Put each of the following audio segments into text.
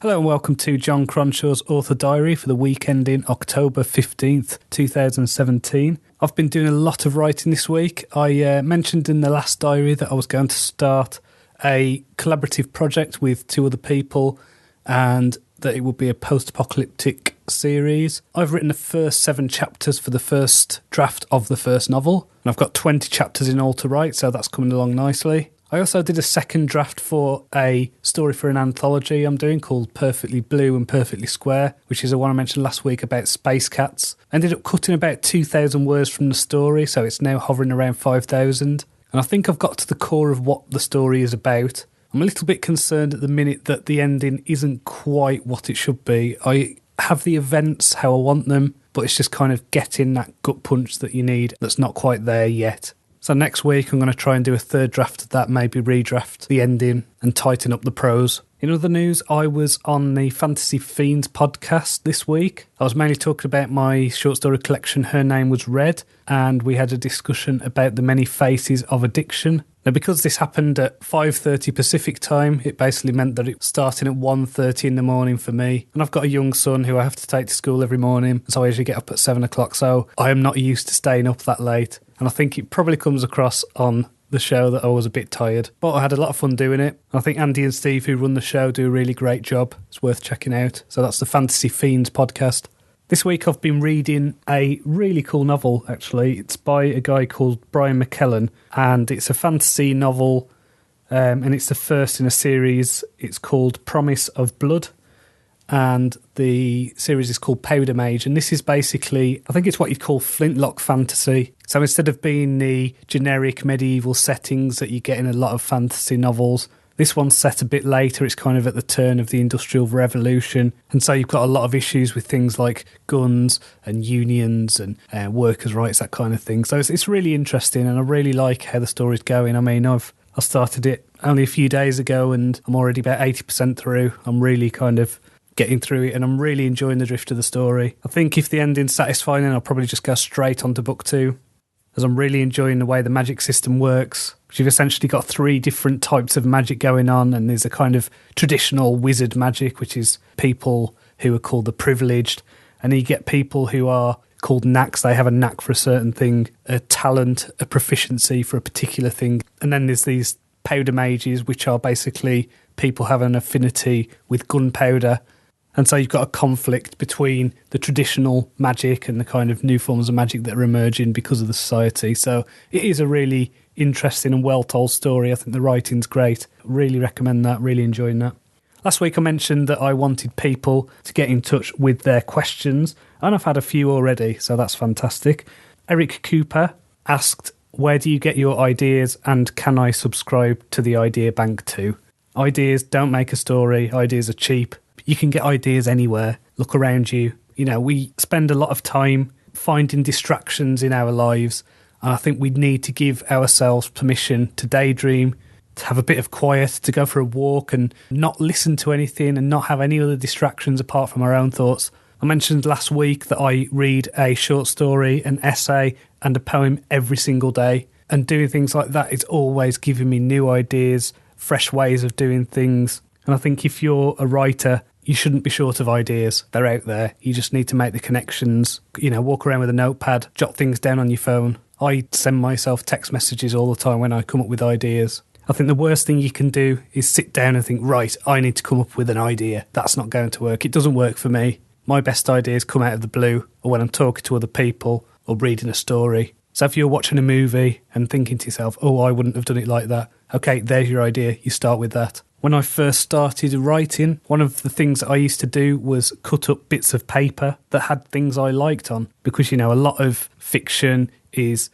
Hello and welcome to John Cronshaw's Author Diary for the week ending October 15th, 2017. I've been doing a lot of writing this week. I mentioned in the last diary that I was going to start a collaborative project with two other people and that it would be a post-apocalyptic series. I've written the first 7 chapters for the first draft of the first novel, and I've got 20 chapters in all to write, so that's coming along nicely. I also did a second draft for a story for an anthology I'm doing called Perfectly Blue and Perfectly Square, which is the one I mentioned last week about space cats. I ended up cutting about 2,000 words from the story, so it's now hovering around 5,000. And I think I've got to the core of what the story is about. I'm a little bit concerned at the minute that the ending isn't quite what it should be. I have the events how I want them, but it's just kind of getting that gut punch that you need that's not quite there yet. So next week I'm going to try and do a third draft of that, maybe redraft the ending and tighten up the prose. In other news, I was on the Fantasy Fiends podcast this week. I was mainly talking about my short story collection, Her Name Was Red, and we had a discussion about the many faces of addiction. Now, because this happened at 5:30 Pacific time, it basically meant that it was starting at 1:30 in the morning for me. And I've got a young son who I have to take to school every morning, so I usually get up at 7 o'clock, so I am not used to staying up that late. And I think it probably comes across on the show that I was a bit tired. But I had a lot of fun doing it. I think Andy and Steve, who run the show, do a really great job. It's worth checking out. So that's the Fantasy Fiends podcast. This week I've been reading a really cool novel, actually. It's by a guy called Brian McKellen, and it's a fantasy novel, and it's the first in a series. It's called Promise of Blood, and the series is called Powder Mage, and this is basically, I think it's what you'd call flintlock fantasy. So instead of being the generic medieval settings that you get in a lot of fantasy novels, this one's set a bit later. It's kind of at the turn of the Industrial Revolution. And so you've got a lot of issues with things like guns and unions and workers' rights, that kind of thing. So it's really interesting, and I really like how the story's going. I mean, I started it only a few days ago and I'm already about 80% through. I'm really kind of getting through it and I'm really enjoying the drift of the story. I think if the ending's satisfying, then I'll probably just go straight on to book 2, as I'm really enjoying the way the magic system works. You've essentially got 3 different types of magic going on, and there's a kind of traditional wizard magic, which is people who are called the privileged, and you get people who are called knacks. They have a knack for a certain thing, a talent, a proficiency for a particular thing. And then there's these powder mages, which are basically people have an affinity with gunpowder. And so you've got a conflict between the traditional magic and the kind of new forms of magic that are emerging because of the society. So it is a really interesting and well-told story. I think the writing's great. Really recommend that, really enjoying that. Last week I mentioned that I wanted people to get in touch with their questions, and I've had a few already, so that's fantastic. Eric Cooper asked, where do you get your ideas, and can I subscribe to the Idea Bank too? Ideas don't make a story, ideas are cheap. You can get ideas anywhere. Look around you. You know, we spend a lot of time finding distractions in our lives, and I think we need to give ourselves permission to daydream, to have a bit of quiet, to go for a walk and not listen to anything and not have any other distractions apart from our own thoughts. I mentioned last week that I read a short story, an essay and a poem every single day, and doing things like that is always giving me new ideas, fresh ways of doing things. And I think if you're a writer, you shouldn't be short of ideas. They're out there. You just need to make the connections, you know, walk around with a notepad, jot things down on your phone. I send myself text messages all the time when I come up with ideas. I think the worst thing you can do is sit down and think, right, I need to come up with an idea. That's not going to work. It doesn't work for me. My best ideas come out of the blue, or when I'm talking to other people or reading a story. So if you're watching a movie and thinking to yourself, oh, I wouldn't have done it like that. Okay, there's your idea. You start with that. When I first started writing, one of the things that I used to do was cut up bits of paper that had things I liked on. Because, you know, a lot of fiction is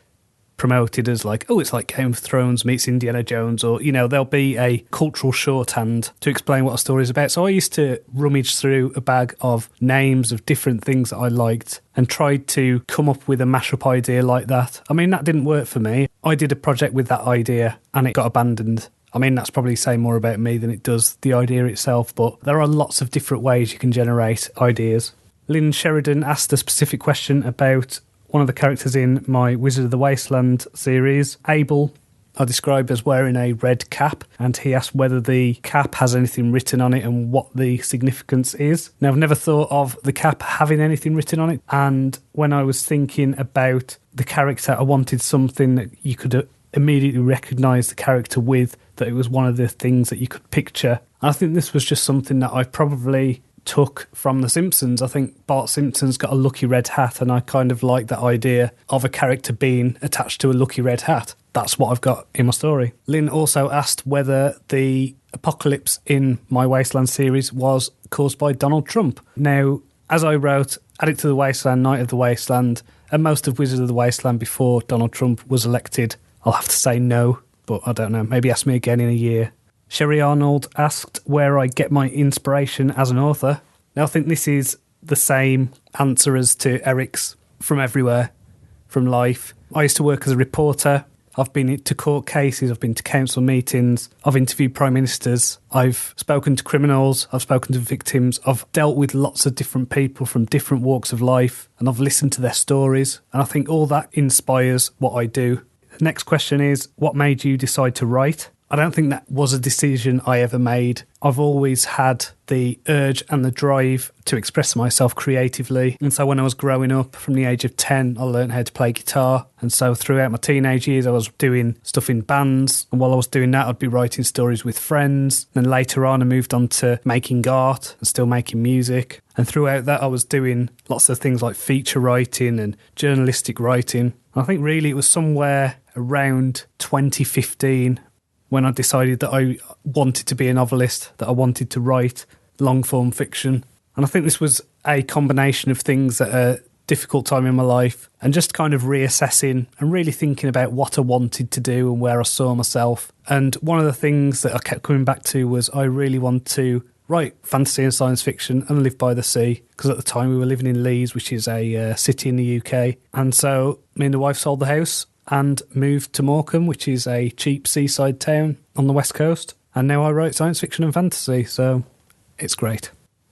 promoted as like, oh, it's like Game of Thrones meets Indiana Jones, or, you know, there'll be a cultural shorthand to explain what a story is about. So I used to rummage through a bag of names of different things that I liked and tried to come up with a mashup idea like that. I mean, that didn't work for me. I did a project with that idea and it got abandoned. I mean, that's probably saying more about me than it does the idea itself, but there are lots of different ways you can generate ideas. Lynn Sheridan asked a specific question about one of the characters in my Wizard of the Wasteland series, Abel. I describe as wearing a red cap, and he asked whether the cap has anything written on it and what the significance is. Now, I've never thought of the cap having anything written on it, and when I was thinking about the character, I wanted something that you could immediately recognise the character with, that it was one of the things that you could picture. And I think this was just something that I probably took from The Simpsons. I think Bart Simpson's got a lucky red hat, and I kind of like that idea of a character being attached to a lucky red hat. That's what I've got in my story. Lynn also asked whether the apocalypse in my Wasteland series was caused by Donald Trump. Now, as I wrote Addict of the Wasteland, Knight of the Wasteland, and most of Wizard of the Wasteland before Donald Trump was elected, I'll have to say no, but I don't know. Maybe ask me again in a year. Sherry Arnold asked where I get my inspiration as an author. Now, I think this is the same answer as to Eric's, from everywhere, from life. I used to work as a reporter. I've been to court cases, I've been to council meetings, I've interviewed prime ministers, I've spoken to criminals, I've spoken to victims, I've dealt with lots of different people from different walks of life, and I've listened to their stories, and I think all that inspires what I do. The next question is, what made you decide to write? I don't think that was a decision I ever made. I've always had the urge and the drive to express myself creatively. And so when I was growing up, from the age of 10, I learned how to play guitar. And so throughout my teenage years, I was doing stuff in bands. And while I was doing that, I'd be writing stories with friends. And later on, I moved on to making art and still making music. And throughout that, I was doing lots of things like feature writing and journalistic writing. And I think really it was somewhere around 2015 when I decided that I wanted to be a novelist, that I wanted to write long-form fiction. And I think this was a combination of things at a difficult time in my life and just kind of reassessing and really thinking about what I wanted to do and where I saw myself. And one of the things that I kept coming back to was I really want to write fantasy and science fiction and live by the sea, because at the time we were living in Leeds, which is a city in the UK. And so me and the wife sold the house and moved to Morecambe, which is a cheap seaside town on the west coast. And now I write science fiction and fantasy, so it's great.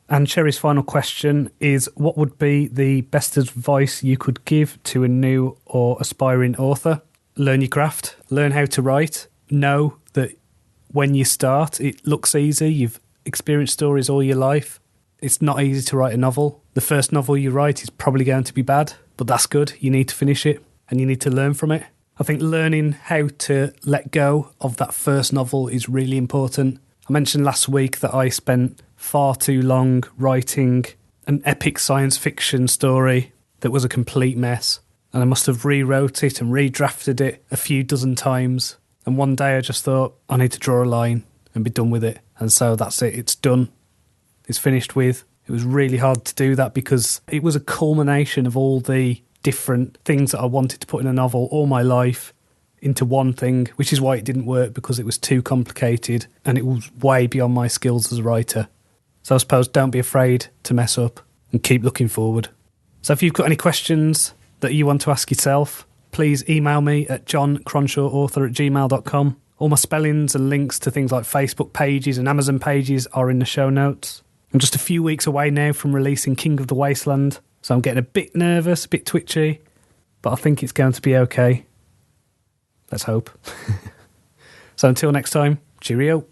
And Sherry's final question is, what would be the best advice you could give to a new or aspiring author? Learn your craft, learn how to write, know that when you start, it looks easy. You've experienced stories all your life. It's not easy to write a novel. The first novel you write is probably going to be bad, but that's good. You need to finish it. And you need to learn from it. I think learning how to let go of that first novel is really important. I mentioned last week that I spent far too long writing an epic science fiction story that was a complete mess. And I must have rewrote it and redrafted it a few dozen times. And one day I just thought, I need to draw a line and be done with it. And so that's it. It's done. It's finished with. It was really hard to do that because it was a culmination of all the different things that I wanted to put in a novel all my life into one thing, which is why it didn't work, because it was too complicated and it was way beyond my skills as a writer. So I suppose don't be afraid to mess up and keep looking forward. So if you've got any questions that you want to ask yourself, please email me at johncronshawauthor@gmail.com. All my spellings and links to things like Facebook pages and Amazon pages are in the show notes. I'm just a few weeks away now from releasing King of the Wasteland, so I'm getting a bit nervous, a bit twitchy, but I think it's going to be okay. Let's hope. So until next time, cheerio.